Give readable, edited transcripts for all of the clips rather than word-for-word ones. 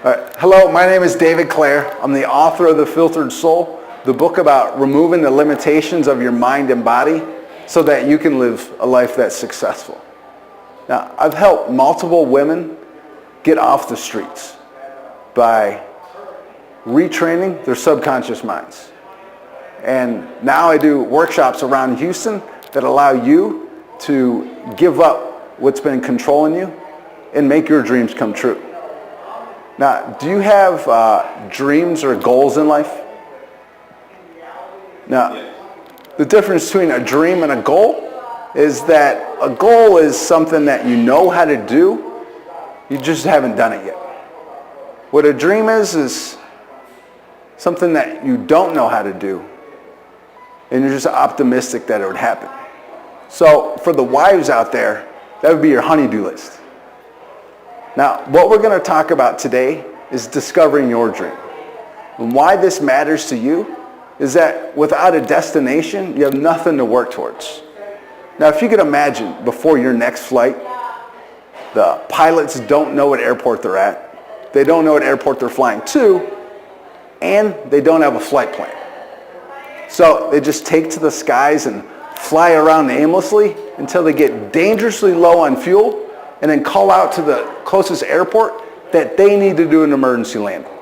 Hello, my name is David Clare. I'm the author of The Filtered Soul, the book about removing the limitations of your mind and body so that you can live a life that's successful. Now, I've helped multiple women get off the streets by retraining their subconscious minds. And now I do workshops around Houston that allow you to give up what's been controlling you and make your dreams come true. Now, do you have dreams or goals in life? Now, the difference between a dream and a goal is that a goal is something that you know how to do, you just haven't done it yet. What a dream is something that you don't know how to do, and you're just optimistic that it would happen. So for the wives out there, that would be your honey-do list. Now, what we're going to talk about today is discovering your dream. And why this matters to you is that without a destination, you have nothing to work towards. Now, if you could imagine before your next flight, the pilots don't know what airport they're at, they don't know what airport they're flying to, and they don't have a flight plan. So they just take to the skies and fly around aimlessly until they get dangerously low on fuel and then call out to the closest airport that they need to do an emergency landing.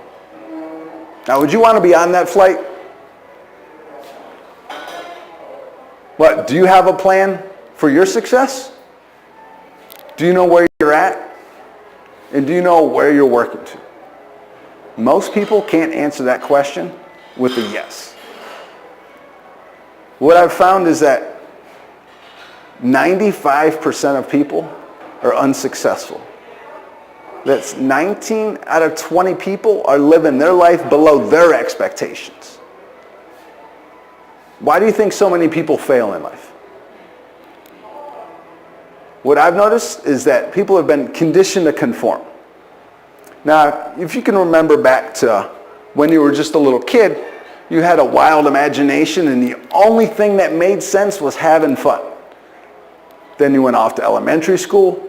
Now, would you want to be on that flight? What, do you have a plan for your success? Do you know where you're at? And do you know where you're working to? Most people can't answer that question with a yes. What I've found is that 95% of people are unsuccessful. That's 19 out of 20 people are living their life below their expectations. Why do you think so many people fail in life? What I've noticed is that people have been conditioned to conform. Now, if you can remember back to when you were just a little kid, you had a wild imagination and the only thing that made sense was having fun. Then you went off to elementary school.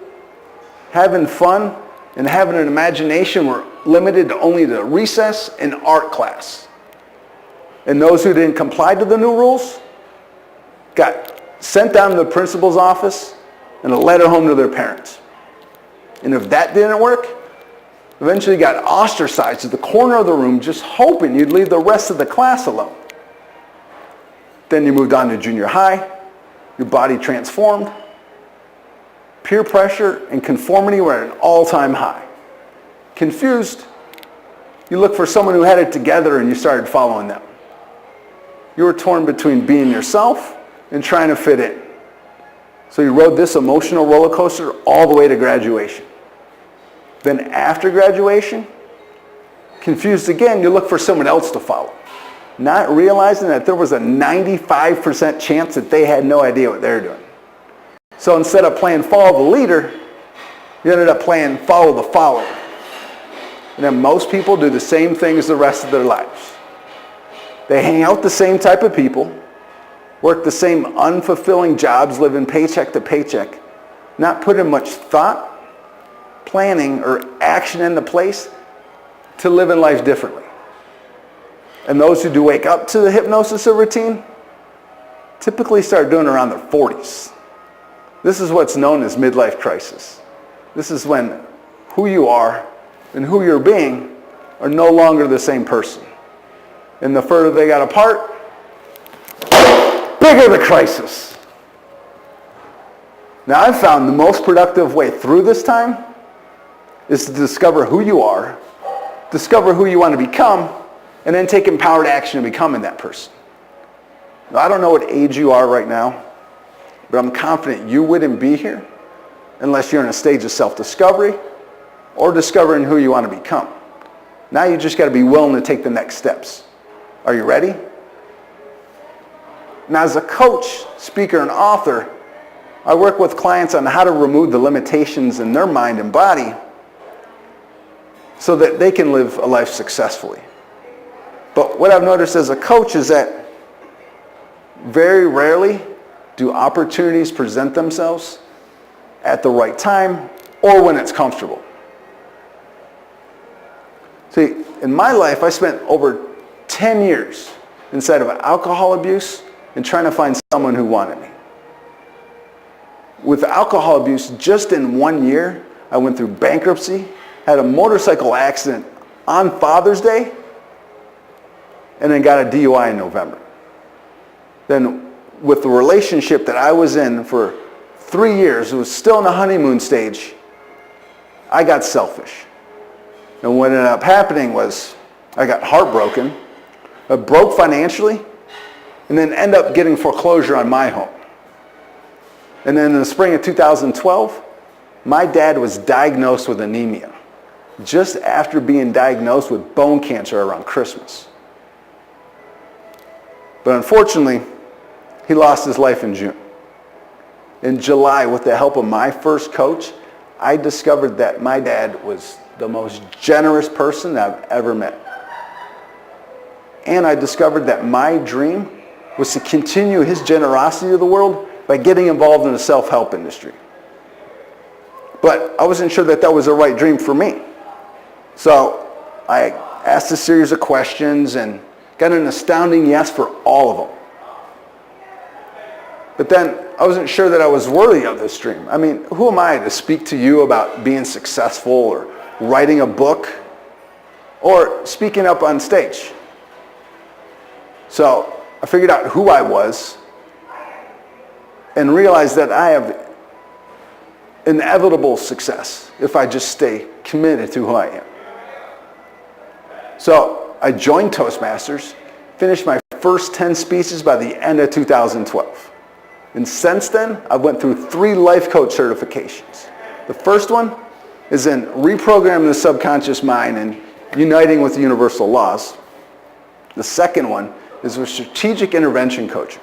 Having fun and having an imagination were limited to only the recess and art class. And those who didn't comply to the new rules got sent down to the principal's office and a letter home to their parents. And if that didn't work, eventually you got ostracized at the corner of the room just hoping you'd leave the rest of the class alone. Then you moved on to junior high, your body transformed, peer pressure and conformity were at an all-time high. Confused, you looked for someone who had it together and you started following them. You were torn between being yourself and trying to fit in. So you rode this emotional roller coaster all the way to graduation. Then after graduation, confused again, you look for someone else to follow, not realizing that there was a 95% chance that they had no idea what they were doing. So instead of playing follow the leader, you ended up playing follow the follower. And then most people do the same thing as the rest of their lives. They hang out with the same type of people, work the same unfulfilling jobs, living paycheck to paycheck, not putting much thought, planning, or action into place to live in life differently. And those who do wake up to the hypnosis of routine typically start doing it around their 40s. This is what's known as midlife crisis. This is when who you are and who you're being are no longer the same person. And the further they got apart, bigger the crisis. Now, I've found the most productive way through this time is to discover who you are, discover who you want to become, and then take empowered action in becoming that person. Now, I don't know what age you are right now, but I'm confident you wouldn't be here unless you're in a stage of self-discovery or discovering who you want to become. Now you just got to be willing to take the next steps. Are you ready? Now, as a coach, speaker, and author, I work with clients on how to remove the limitations in their mind and body so that they can live a life successfully. But what I've noticed as a coach is that very rarely do opportunities present themselves at the right time or when it's comfortable. See, in my life, I spent over 10 years inside of alcohol abuse and trying to find someone who wanted me. With alcohol abuse, just in 1 year, I went through bankruptcy, had a motorcycle accident on Father's Day, and then got a DUI in November. Then with the relationship that I was in for 3 years, it was still in the honeymoon stage, I got selfish. And what ended up happening was I got heartbroken, I broke financially, and then ended up getting foreclosure on my home. And then in the spring of 2012, my dad was diagnosed with anemia just after being diagnosed with bone cancer around Christmas. But unfortunately, he lost his life in June. In July, with the help of my first coach, I discovered that my dad was the most generous person I've ever met. And I discovered that my dream was to continue his generosity to the world by getting involved in the self-help industry. But I wasn't sure that that was the right dream for me. So I asked a series of questions and got an astounding yes for all of them. But then I wasn't sure that I was worthy of this dream. I mean, who am I to speak to you about being successful or writing a book or speaking up on stage? So I figured out who I was and realized that I have inevitable success if I just stay committed to who I am. So I joined Toastmasters, finished my first 10 speeches by the end of 2012. And since then, I went through 3 life coach certifications. The first one is in reprogramming the subconscious mind and uniting with universal laws. The second one is with strategic intervention coaching.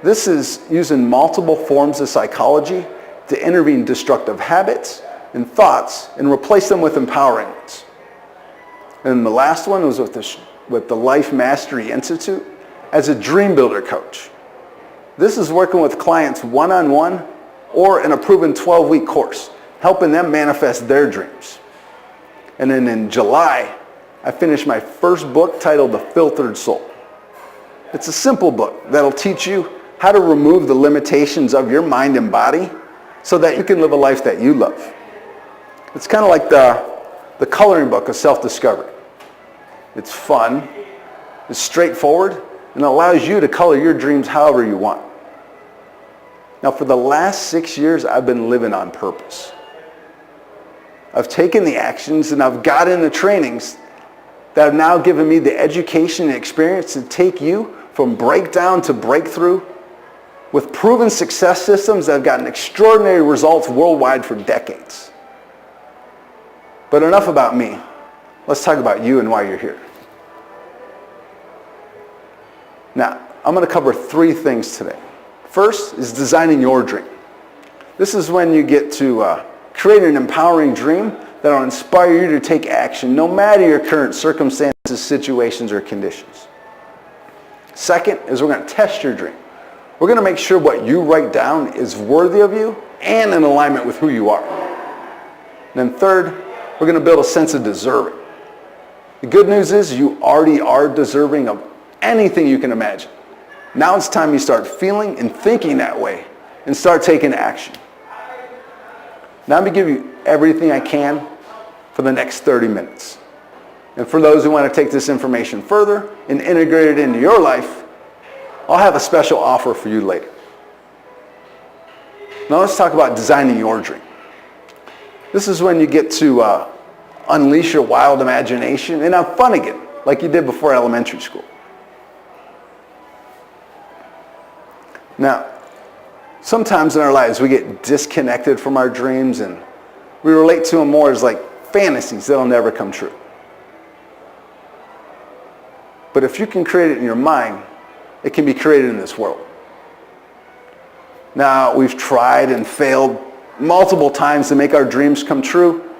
This is using multiple forms of psychology to intervene destructive habits and thoughts and replace them with empowering ones. And the last one was with the Life Mastery Institute as a dream builder coach. This is working with clients one-on-one or in a proven 12-week course, helping them manifest their dreams. And then in July, I finished my first book titled The Filtered Soul. It's a simple book that'll teach you how to remove the limitations of your mind and body so that you can live a life that you love. It's kind of like the coloring book of self-discovery. It's fun, it's straightforward, and allows you to color your dreams however you want. Now, for the last 6 years, I've been living on purpose. I've taken the actions and I've gotten the trainings that have now given me the education and experience to take you from breakdown to breakthrough with proven success systems that have gotten extraordinary results worldwide for decades. But enough about me. Let's talk about you and why you're here. Now, I'm going to cover 3 things today. First is designing your dream. This is when you get to create an empowering dream that will inspire you to take action no matter your current circumstances, situations, or conditions. Second is we're going to test your dream. We're going to make sure what you write down is worthy of you and in alignment with who you are. And then third, we're going to build a sense of deserving. The good news is you already are deserving of anything you can imagine. Now it's time you start feeling and thinking that way and start taking action. Now I'm going to give you everything I can for the next 30 minutes. And for those who want to take this information further and integrate it into your life, I'll have a special offer for you later. Now let's talk about designing your dream. This is when you get to unleash your wild imagination and have fun again, like you did before elementary school. Now, sometimes in our lives we get disconnected from our dreams and we relate to them more as like fantasies that'll never come true. But if you can create it in your mind, it can be created in this world. Now, we've tried and failed multiple times to make our dreams come true,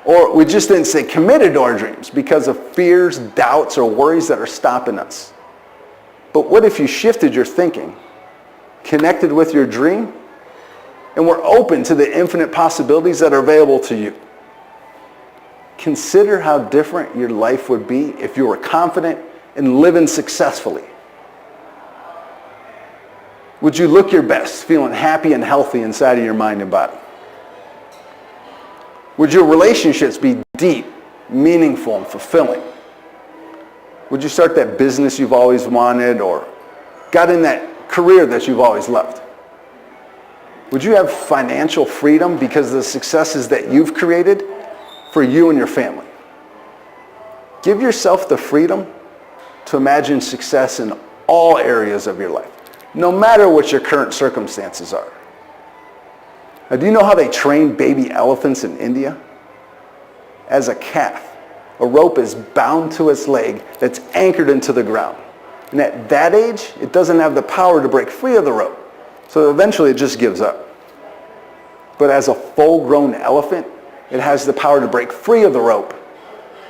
or we just didn't stay committed to our dreams because of fears, doubts, or worries that are stopping us. But what if you shifted your thinking, connected with your dream, and were open to the infinite possibilities that are available to you? consider how different your life would be if you were confident and living successfully. Would you look your best, feeling happy and healthy inside of your mind and body? Would your relationships be deep, meaningful, and fulfilling? Would you start that business you've always wanted or got in that career that you've always loved? Would you have financial freedom because of the successes that you've created for you and your family? Give yourself the freedom to imagine success in all areas of your life, no matter what your current circumstances are. Now, do you know how they train baby elephants in India? As a calf, a rope is bound to its leg that's anchored into the ground. And at that age, it doesn't have the power to break free of the rope. So eventually it just gives up. But as a full-grown elephant, it has the power to break free of the rope.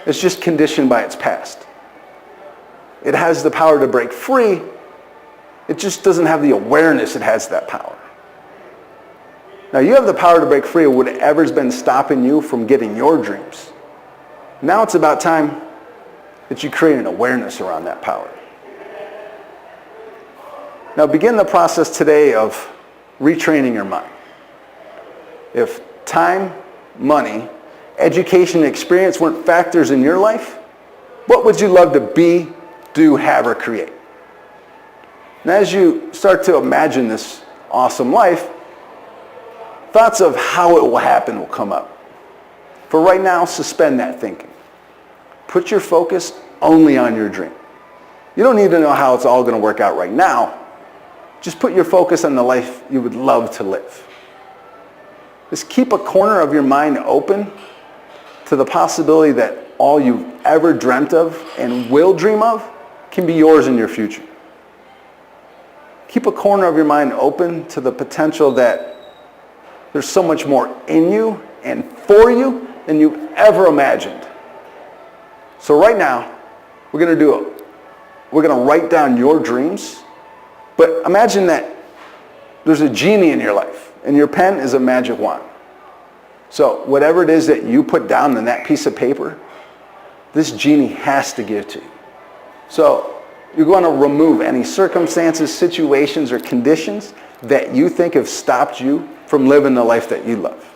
It's just conditioned by its past. It has the power to break free. It just doesn't have the awareness it has that power. Now you have the power to break free of whatever's been stopping you from getting your dreams. Now it's about time that you create an awareness around that power. Now begin the process today of retraining your mind. If time, money, education, and experience weren't factors in your life, what would you love to be, do, have, or create? And as you start to imagine this awesome life, thoughts of how it will happen will come up. For right now, suspend that thinking. Put your focus only on your dream. You don't need to know how it's all going to work out right now. Just put your focus on the life you would love to live. Just keep a corner of your mind open to the possibility that all you've ever dreamt of and will dream of can be yours in your future. Keep a corner of your mind open to the potential that there's so much more in you and for you than you ever imagined. So right now, we're going to write down your dreams. But imagine that there's a genie in your life, and your pen is a magic wand. So whatever it is that you put down on that piece of paper, this genie has to give to you. So you're going to remove any circumstances, situations, or conditions that you think have stopped you from living the life that you love.